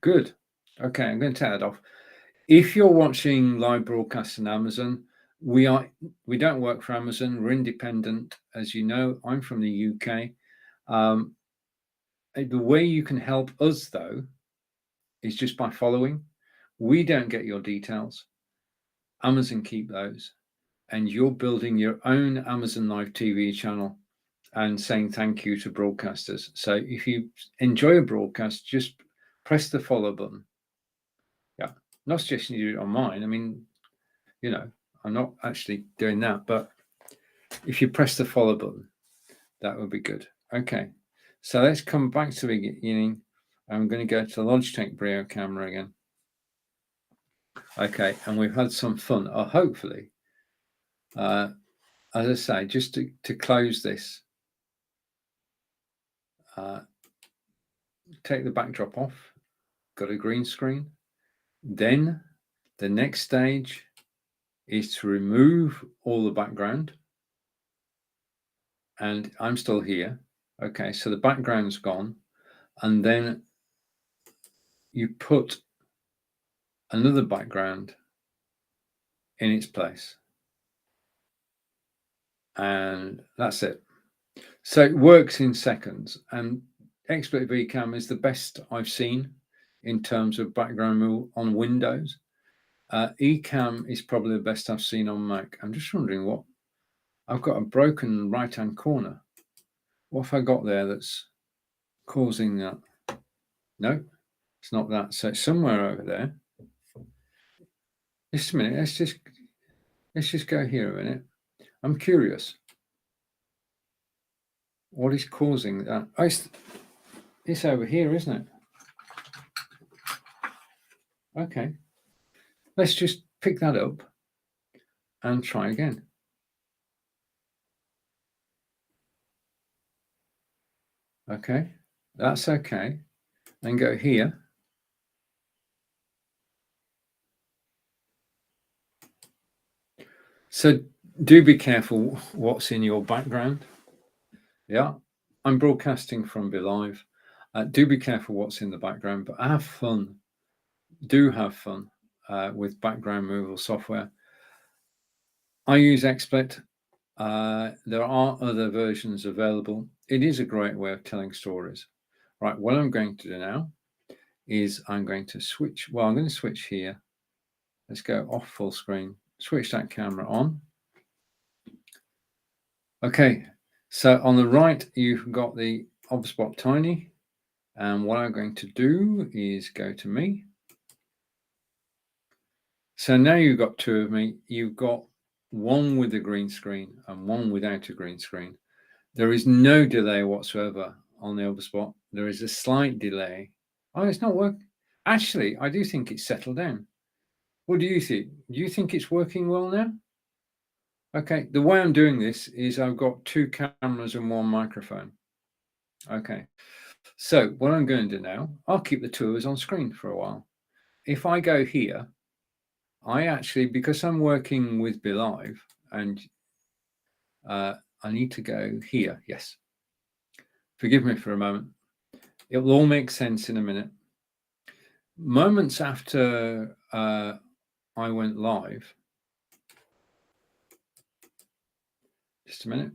Good. Okay, I'm going to take that off. If you're watching live broadcasts on Amazon, we don't work for Amazon. We're independent. As you know, I'm from the UK. The way you can help us, though, is just by following. We don't get your details. Amazon keep those. And you're building your own Amazon Live TV channel and saying thank you to broadcasters. So if you enjoy a broadcast, just press the follow button. Yeah, not suggesting you do it on mine. I mean, you know, I'm not actually doing that, but if you press the follow button, that would be good. Okay, so let's come back to the beginning. I'm going to go to the Logitech Brio camera again. Okay, and we've had some fun. Hopefully, as I say, just to close this, take the backdrop off, got a green screen. Then the next stage is to remove all the background. And I'm still here. Okay, so the background's gone. And then you put another background in its place. And that's it. So it works in seconds. And XSplit VCam is the best I've seen in terms of background removal on Windows. Ecamm is probably the best I've seen on Mac. I'm just wondering what I've got a broken right-hand corner. What have I got there that's causing that? No, it's not that. So it's somewhere over there. Just a minute. Let's just go here a minute. I'm curious. What is causing that? Oh, it's over here, isn't it? Okay. Let's just pick that up and try again. Okay, that's okay. And go here. So do be careful what's in your background. Yeah, I'm broadcasting from BeLive. Do be careful what's in the background, but have fun. Do have fun with background removal software. I use XSplit. There are other versions available. It is a great way of telling stories. Right, what I'm going to do now is I'm going to switch. Well, I'm going to switch here. Let's go off full screen. Switch that camera on. Okay, so on the right, you've got the OBSBot Tiny. And what I'm going to do is go to me. So now you've got two of me. You've got one with a green screen and one without a green screen. There is no delay whatsoever on the OBSBot. There is a slight delay. Oh, it's not working. Actually, I do think it's settled down. What do you think? Do you think it's working well now? Okay, the way I'm doing this is I've got two cameras and one microphone. Okay, so what I'm going to do now, I'll keep the two of us on screen for a while. If I go here, I actually, because I'm working with BeLive and I need to go here. Yes. Forgive me for a moment. It will all make sense in a minute. Moments after I went live, just a minute.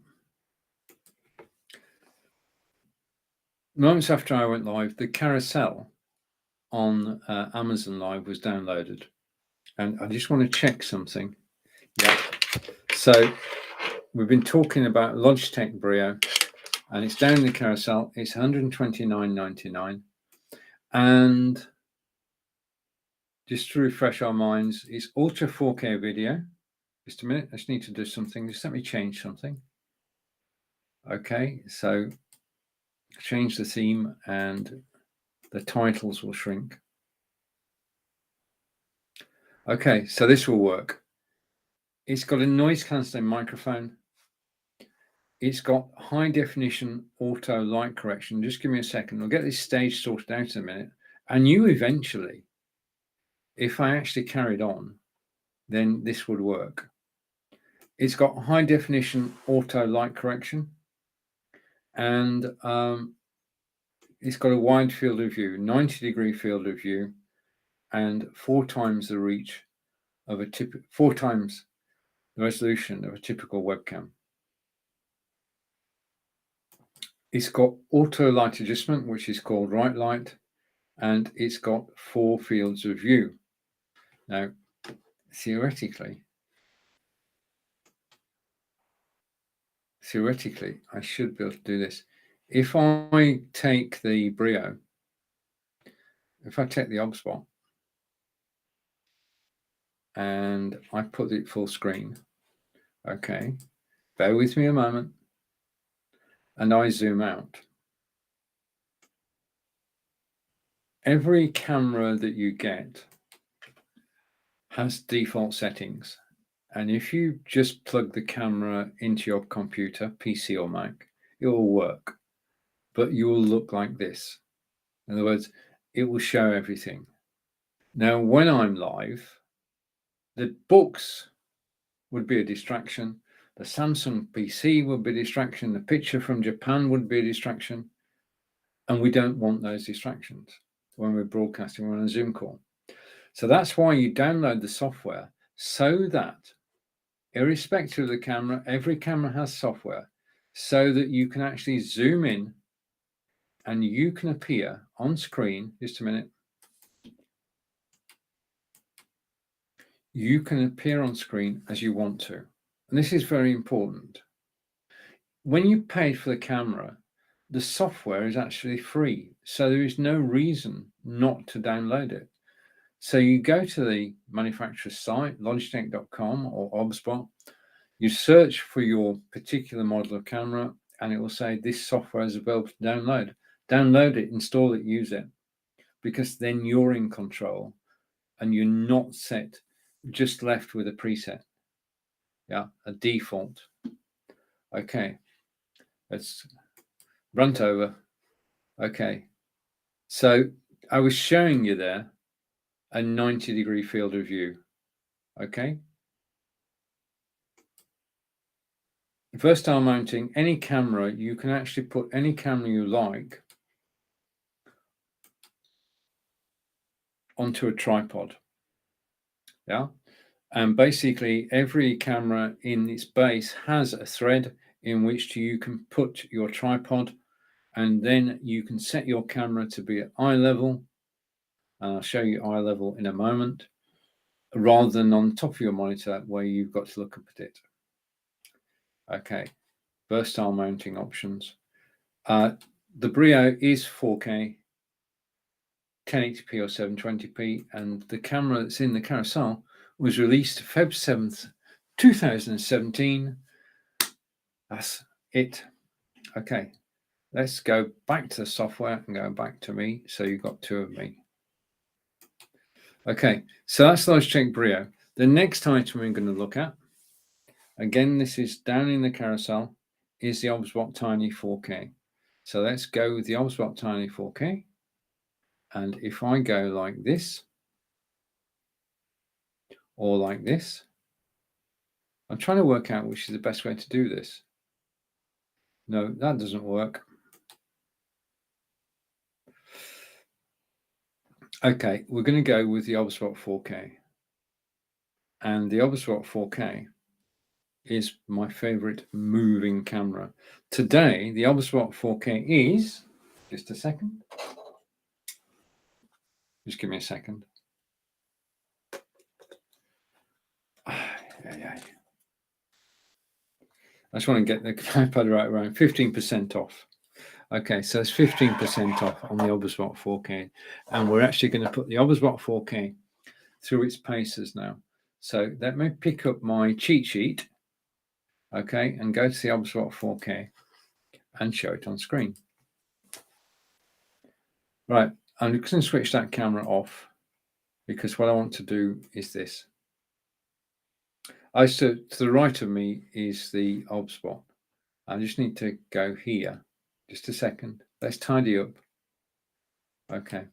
Moments after I went live, the carousel on Amazon Live was downloaded. And I just want to check something. Yeah. So we've been talking about Logitech Brio, and it's down in the carousel. It's $129.99. And just to refresh our minds, it's Ultra 4K video. Just a minute. I just need to do something. Just let me change something. Okay. So change the theme and the titles will shrink. Okay. So this will work. It's got a noise cancelling microphone. It's got high definition auto light correction. Just give me a second. We'll get this stage sorted out in a minute. I knew eventually, if I actually carried on, then this would work. It's got high definition auto light correction, and it's got a wide field of view, 90-degree field of view, and 4 times the reach of 4 times the resolution of a typical webcam. It's got auto light adjustment, which is called right light, and it's got 4 fields of view. Now, theoretically, I should be able to do this. If I take the Brio, if I take the OBSBot and I put it full screen, okay, bear with me a moment, and I zoom out. Every camera that you get has default settings. And if you just plug the camera into your computer, PC or Mac, it will work. But you will look like this. In other words, it will show everything. Now, when I'm live, the books would be a distraction. The Samsung PC would be a distraction. The picture from Japan would be a distraction. And we don't want those distractions when we're broadcasting on a Zoom call. So that's why you download the software, so that irrespective of the camera, every camera has software, so that you can actually zoom in and you can appear on screen. Just a minute. You can appear on screen as you want to. And this is very important. When you pay for the camera, the software is actually free. So there is no reason not to download it. So you go to the manufacturer's site, logitech.com or OBSBot, you search for your particular model of camera, and it will say this software is available to download. Download it, install it, use it, because then you're in control and you're not just left with a preset, a default. Okay, let's run over. Okay, so I was showing you there a 90-degree field of view. Okay, versatile mounting, any camera, you can actually put any camera you like onto a tripod. And basically every camera in its base has a thread in which you can put your tripod, and then you can set your camera to be at eye level, and I'll show you eye level in a moment, rather than on top of your monitor where you've got to look up at it. Okay, versatile mounting options. The Brio is 4K, 1080p or 720p, and the camera that's in the carousel was released Feb 7th, 2017. That's it. Okay, let's go back to the software and go back to me. So you've got 2 of me. Okay, so that's Logitech Brio. The next item we're going to look at, again, this is down in the carousel, is the OBSBot Tiny 4K. So let's go with the OBSBot Tiny 4K. And if I go like this, or like this, I'm trying to work out which is the best way to do this. No, that doesn't work. Okay, we're going to go with the OBSBot 4K. And the OBSBot 4K is my favorite moving camera. Today, the OBSBot 4K is, just a second. Just give me a second. I just want to get the iPad right around 15% off. Okay, so it's 15% off on the OBSBot 4K. And we're actually going to put the OBSBot 4K through its paces now. So let me pick up my cheat sheet, okay, and go to the OBSBot 4K and show it on screen. Right, I'm just going to switch that camera off because what I want to do is this. So to the right of me is the ob spot. I just need to go here. Just a second. Let's tidy up. Okay.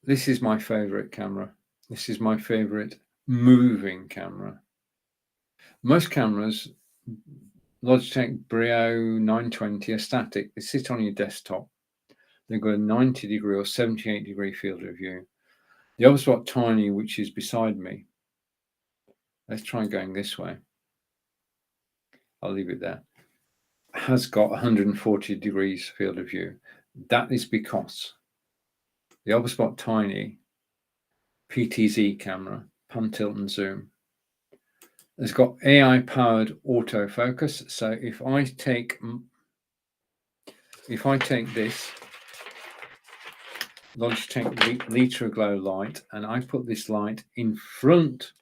This is my favorite camera. This is my favorite moving camera. Most cameras, Logitech Brio 920 are static. They sit on your desktop. They've got a 90-degree or 78-degree field of view. The ob spot Tiny, which is beside me, let's try going this way. I'll leave it there. Has got 140 degrees field of view. That is because the ob spot Tiny PTZ camera, pan, tilt and zoom, has got AI powered autofocus. So if I take this Logitech Litra Glow light and I put this light in front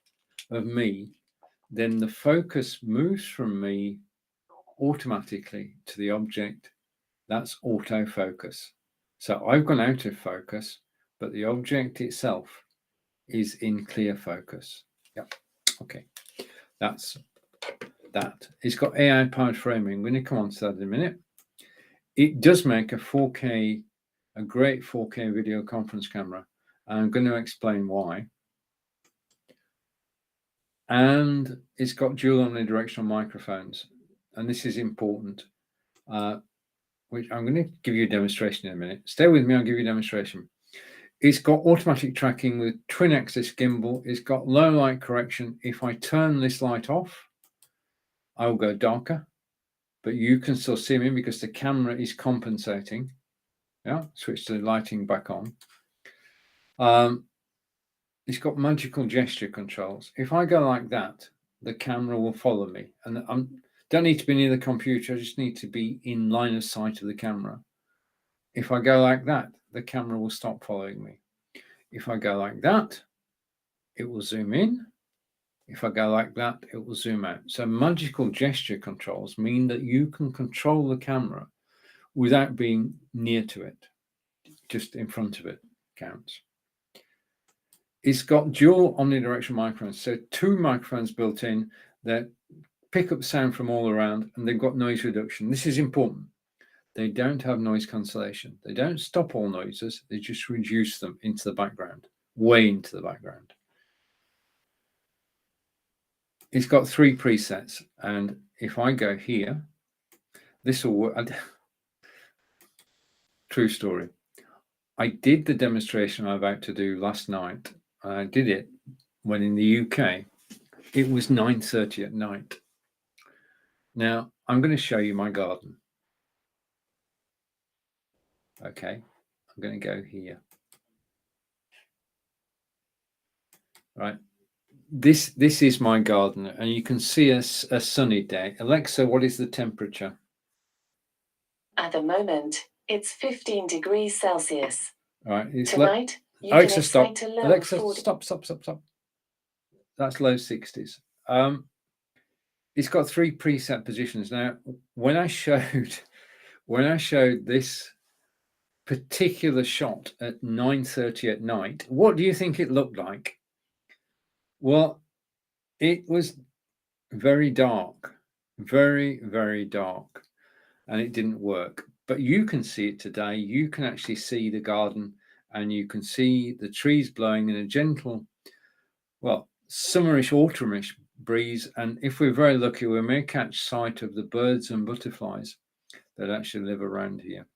of me, then the focus moves from me automatically to the object. That's autofocus. So I've gone out of focus, but the object itself is in clear focus. Yep. Okay. That's that. It's got AI powered framing. I'm going to come on to that in a minute. It does make a great 4K video conference camera. I'm going to explain why. And it's got dual omnidirectional microphones. And this is important, which I'm going to give you a demonstration in a minute. Stay with me, I'll give you a demonstration. It's got automatic tracking with twin axis gimbal. It's got low light correction. If I turn this light off, I'll go darker, but you can still see me because the camera is compensating. Yeah, switch the lighting back on. It's got magical gesture controls. If I go like that, the camera will follow me. And I don't need to be near the computer. I just need to be in line of sight of the camera. If I go like that, the camera will stop following me. If I go like that, it will zoom in. If I go like that, it will zoom out. So magical gesture controls mean that you can control the camera without being near to it. Just in front of it counts. It's got dual omnidirectional microphones. So 2 microphones built in that pick up sound from all around, and they've got noise reduction. This is important. They don't have noise cancellation. They don't stop all noises. They just reduce them into the background, way into the background. It's got 3 presets. And if I go here, this will work. True story. I did the demonstration I'm about to do last night. I did it when in the UK, it was 9:30 at night. Now, I'm going to show you my garden. Okay, I'm going to go here. Right. This is my garden, and you can see a sunny day. Alexa, what is the temperature? At the moment, it's 15 degrees Celsius. All right. Tonight, you Alexa, can stop. expect a low Alexa, 40. Stop. That's low 60s. It's got 3 preset positions. Now, when I showed this particular shot at 9:30 at night, what do you think it looked like? Well, it was very dark, very, very dark, and it didn't work. But you can see it today. You can actually see the garden, and you can see the trees blowing in a gentle, well, summerish, autumnish breeze. And if we're very lucky, we may catch sight of the birds and butterflies that actually live around here.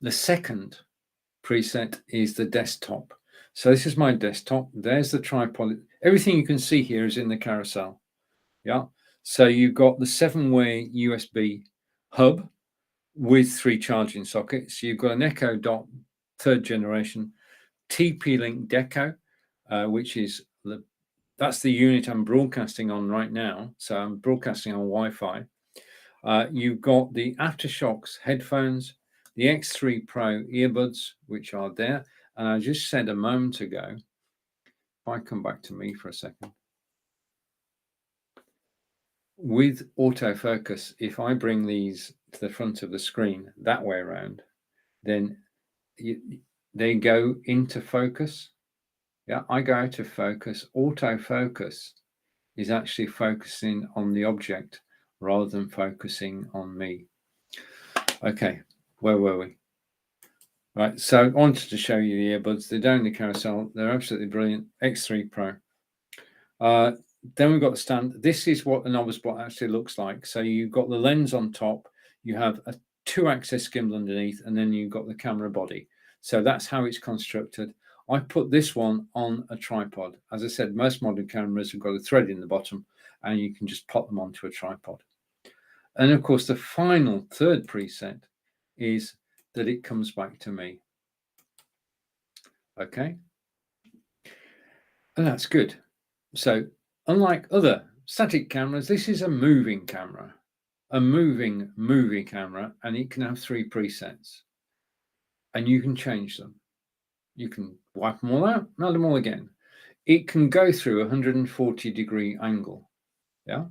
The second preset is the desktop. So this is my desktop. There's the tripod. Everything you can see here is in the carousel. Yeah. So you've got the 7-way USB hub with 3 charging sockets. You've got an Echo Dot 3rd generation, TP-Link Deco, which is that's the unit I'm broadcasting on right now. So I'm broadcasting on Wi-Fi. You've got the Aftershocks headphones, the X3 Pro earbuds, which are there. And I just said a moment ago, if I come back to me for a second, with autofocus, if I bring these to the front of the screen that way around, then they go into focus. Yeah, I go out of focus. Autofocus is actually focusing on the object rather than focusing on me. Okay, where were we? Right, so I wanted to show you the earbuds. They're down the carousel. They're absolutely brilliant. X3 Pro. Then we've got the stand. This is what the novice bot actually looks like. So you've got the lens on top. You have a 2-axis gimbal underneath, and then you've got the camera body. So that's how it's constructed. I put this one on a tripod. As I said, most modern cameras have got a thread in the bottom, and you can just pop them onto a tripod. And of course, the final third preset is that it comes back to me. Okay. And that's good. So unlike other static cameras, this is a moving camera, a moving movie camera, and it can have 3 presets. And you can change them. You can wipe them all out, add them all again. It can go through a 140-degree angle. Yeah.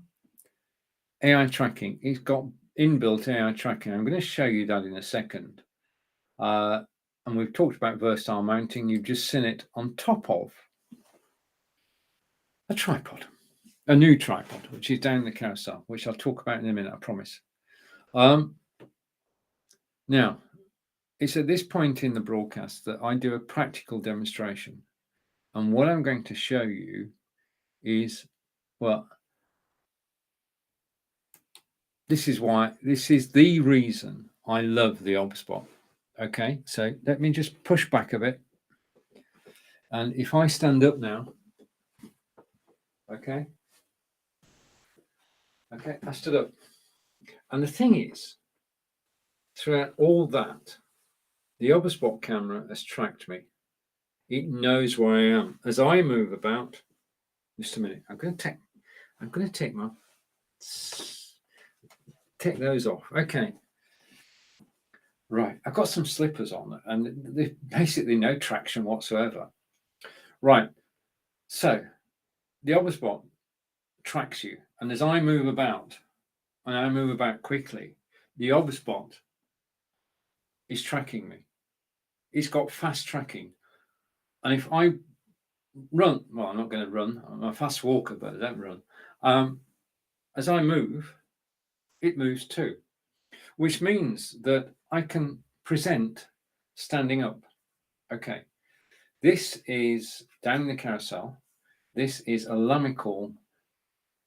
AI tracking. It's got inbuilt AI tracking. I'm going to show you that in a second. And we've talked about versatile mounting. You've just seen it on top of a tripod, a new tripod, which is down the carousel, which I'll talk about in a minute, I promise. Now, it's at this point in the broadcast that I do a practical demonstration. And what I'm going to show you is, well, this is the reason I love the OBSBot. Okay, so let me just push back a bit. And if I stand up now, okay, I stood up. And the thing is, throughout all that, the OBSBot camera has tracked me. It knows where I am. As I move about, just a minute, I'm going to take those off. Okay. Right, I've got some slippers on and there's basically no traction whatsoever. Right, so the OBSBot tracks you, and as I move about, and I move about quickly, the OBSBot is tracking me. It's got fast tracking. And if I run, well, I'm not going to run, I'm a fast walker, but I don't run. As I move, it moves too, which means that I can present standing up. Okay, this is down the carousel. This is a Lamical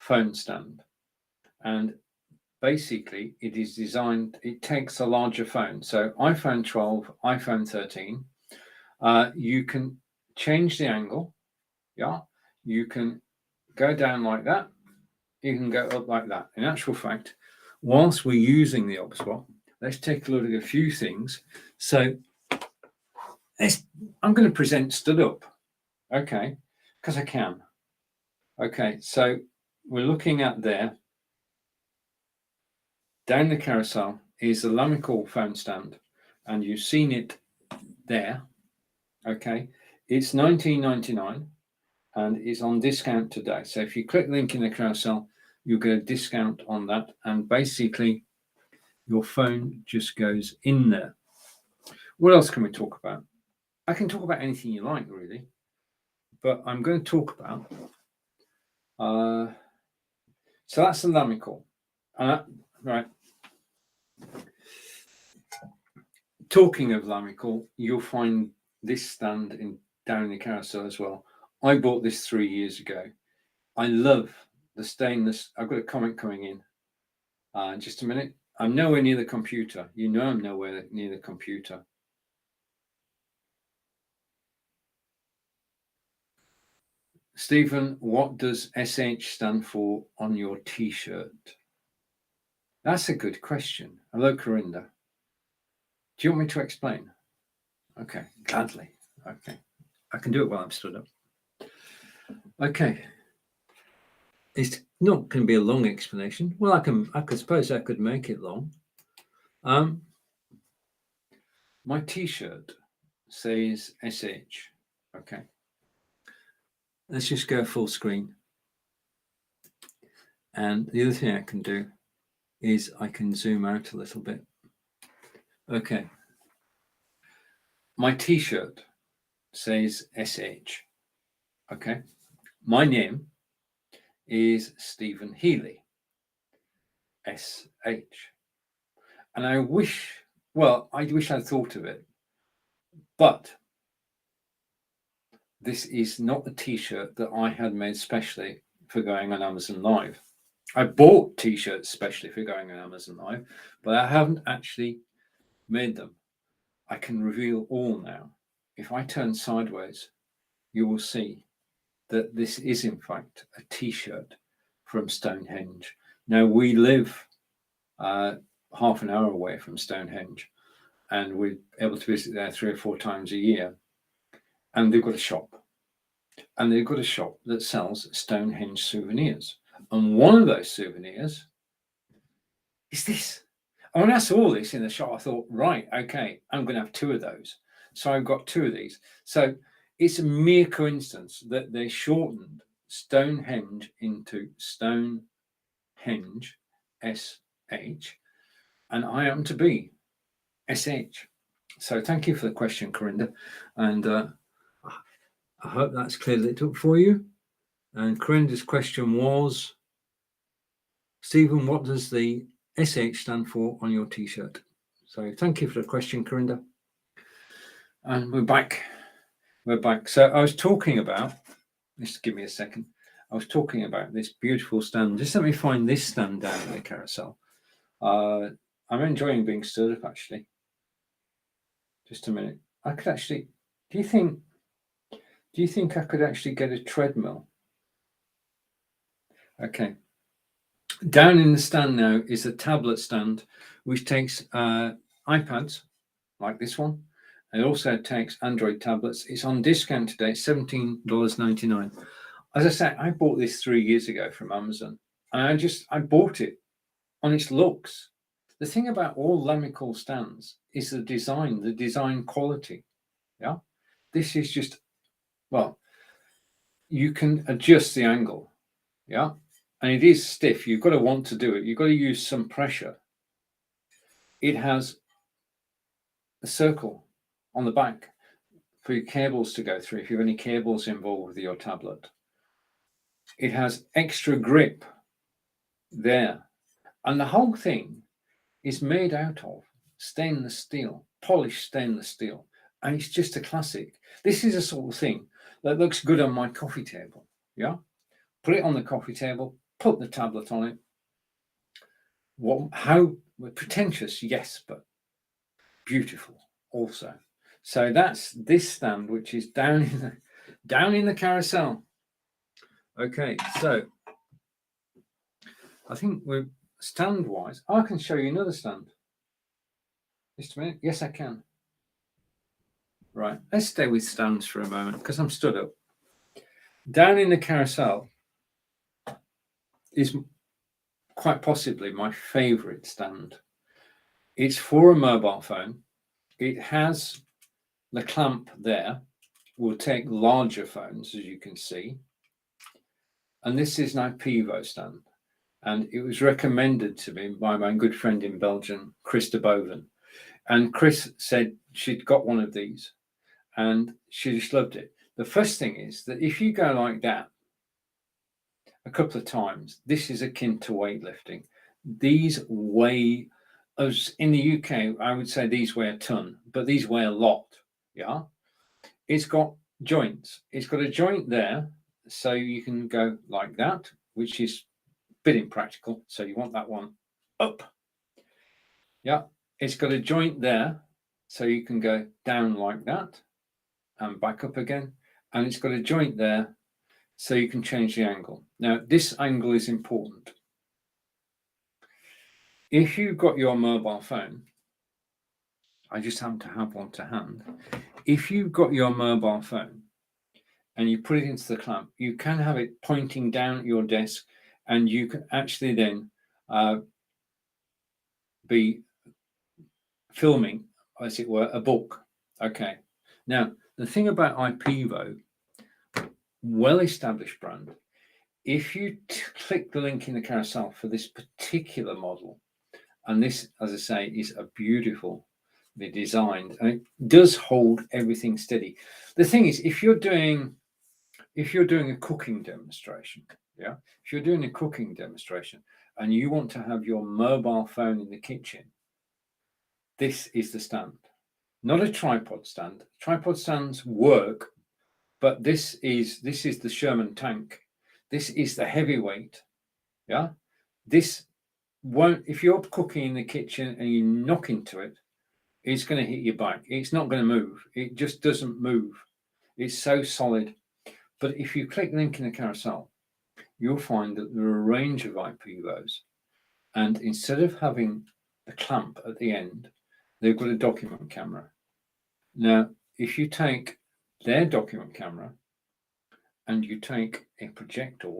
phone stand, and basically it is designed, it takes a larger phone. So iPhone 12, iPhone 13, you can change the angle. Yeah, you can go down like that. You can go up like that. In actual fact, whilst we're using the OBSBot, let's take a look at a few things. So I'm going to present stood up. Okay, because I can. Okay, so we're looking at there. Down the carousel is the Lamical phone stand, and you've seen it there. Okay, it's $19.99 and it's on discount today. So if you click the link in the carousel, you'll get a discount on that, and basically your phone just goes in there. What else can we talk about? I can talk about anything you like, really, but I'm going to talk about. So that's the Lamical, right? Talking of Lamical, you'll find this stand down in the carousel as well. I bought this 3 years ago. I love the stainless. I've got a comment coming in. Just a minute. I'm nowhere near the computer. You know I'm nowhere near the computer. Stephen, what does SH stand for on your T-shirt? That's a good question. Hello, Corinda. Do you want me to explain? Okay, gladly. Okay, I can do it while I'm stood up. Okay, it's not going to be a long explanation. Well, I suppose I could make it long. My T-shirt says SH. Okay, let's just go full screen. And the other thing I can do is I can zoom out a little bit. Okay. My T-shirt says SH. Okay. My name is Stephen Healey, SH. And I wish I'd thought of it, but this is not a t-shirt that I had made specially for going on Amazon Live. I bought t-shirts specially for going on Amazon Live, but I haven't actually made them. I can reveal all now. If I turn sideways, you will see that this is in fact a t-shirt from Stonehenge. Now we live half an hour away from Stonehenge, and we're able to visit there 3 or 4 times a year. And they've got a shop, that sells Stonehenge souvenirs. And one of those souvenirs is this. And when I saw this in the shop, I thought, right, okay, I'm going to have 2 of those. So I've got 2 of these. So it's a mere coincidence that they shortened Stonehenge into Stonehenge, SH, and I happen to be SH. So thank you for the question, Corinda. And I hope that's cleared it up for you. And Corinda's question was, Stephen, what does the SH stand for on your t-shirt? So thank you for the question, Corinda. And we're back. So I was talking about, just give me a second. I was talking about this beautiful stand. Just let me find this stand down in the carousel. I'm enjoying being stood up, actually. Just a minute. I could actually, do you think I could actually get a treadmill? Okay. Down in the stand now is a tablet stand, which takes iPads like this one. It also takes Android tablets. It's on discount today, $17.99. As I said, I bought this 3 years ago from Amazon, and I bought it on its looks. The thing about all Lamical stands is the design quality. Yeah, this is just, well, you can adjust the angle. Yeah, and it is stiff. You've got to want to do it. You've got to use some pressure. It has a circle on the back for your cables to go through if you have any cables involved with your tablet. It has extra grip there, and the whole thing is made out of stainless steel, polished stainless steel, and it's just a classic. This is a sort of thing that looks good on my coffee table. Yeah, put it on the coffee table, put the tablet on it. How pretentious? Yes, but beautiful also. So that's this stand, which is down in the carousel. Okay, so I think we're stand wise. I can show you another stand. Just a minute. Yes, I can. Right, let's stay with stands for a moment because I'm stood up. Down in the carousel is quite possibly my favorite stand. It's for a mobile phone. It has the clamp there. Will take larger phones, as you can see. And this is an IPEVO stand. And it was recommended to me by my good friend in Belgium, Chris de Boven. And Chris said she'd got one of these and she just loved it. The first thing is that if you go like that a couple of times, this is akin to weightlifting. These weigh, as in the UK, I would say these weigh a ton, but these weigh a lot. Yeah. It's got joints. It's got a joint there, so you can go like that, which is a bit impractical. So you want that one up. Yeah. It's got a joint there, so you can go down like that and back up again. And it's got a joint there, so you can change the angle. Now, this angle is important. If you've got your mobile phone, I just happen to have one to hand. If you've got your mobile phone and you put it into the clamp, you can have it pointing down at your desk, and you can actually then be filming, as it were, a book. Okay. Now, the thing about IPEVO, well-established brand, if you click the link in the carousel for this particular model, and this, as I say, is a beautifully designed, and it does hold everything steady. The thing is, if you're doing if you're doing a cooking demonstration, yeah, if you're doing a cooking demonstration and you want to have your mobile phone in the kitchen, this is the stand. Not a tripod stand. Tripod stands work, but this is the Sherman tank. This is the heavyweight. Yeah. This won't, if you're cooking in the kitchen and you knock into it, it's going to hit your back. It's not going to move. It just doesn't move. It's so solid. But if you click link in the carousel, you'll find that there are a range of IPVOs. And instead of having a clamp at the end, they've got a document camera. Now, if you take their document camera and you take a projector,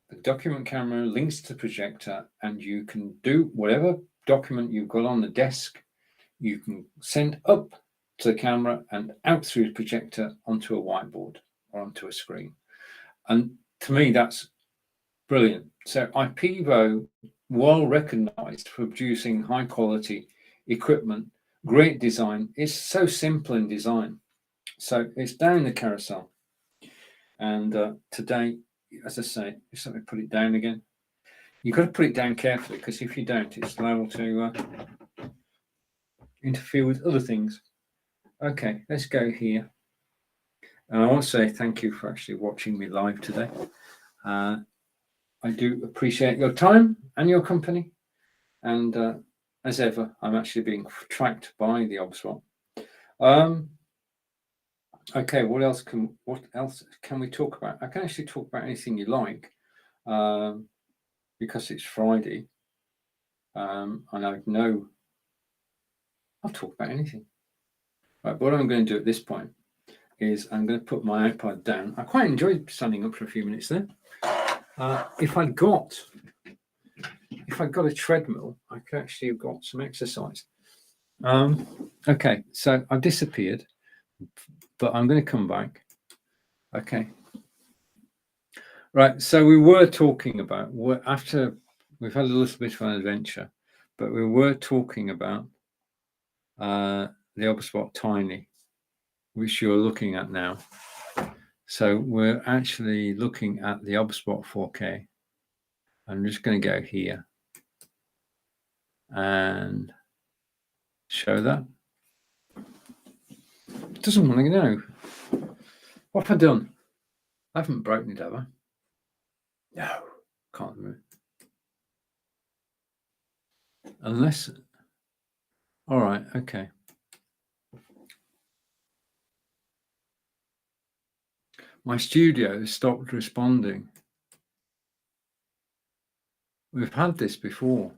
the document camera links to the projector, and you can do whatever document you've got on the desk, you can send up to the camera and out through the projector onto a whiteboard or onto a screen. And to me, that's brilliant. So IPVO, well recognized for producing high quality equipment, great design. It's so simple in design. So it's down the carousel. And today, as I say, just let me put it down again. You've got to put it down carefully, because if you don't, it's liable to interfere with other things. Okay, let's go here. And I want to say thank you for actually watching me live today. I do appreciate your time and your company. And as ever, I'm actually being tracked by the OBSWAT. Okay, what else can we talk about? I can actually talk about anything you like, because it's Friday, and I know I'll talk about anything. Right, what I'm going to do at this point is I'm going to put my iPad down. I quite enjoyed standing up for a few minutes there. If I'd got a treadmill, I could actually have got some exercise. Okay, so I've disappeared, but I'm going to come back. Okay. Right, so we were talking about, after we've had a little bit of an adventure, but we were talking about the OBSWAT Tiny, which you're looking at now. So we're actually looking at the OBSWAT 4K. I'm just going to go here and show that. It doesn't want to know. What have I done? I haven't broken it, have I? No, can't move. Unless, all right, okay. My studio stopped responding. We've had this before.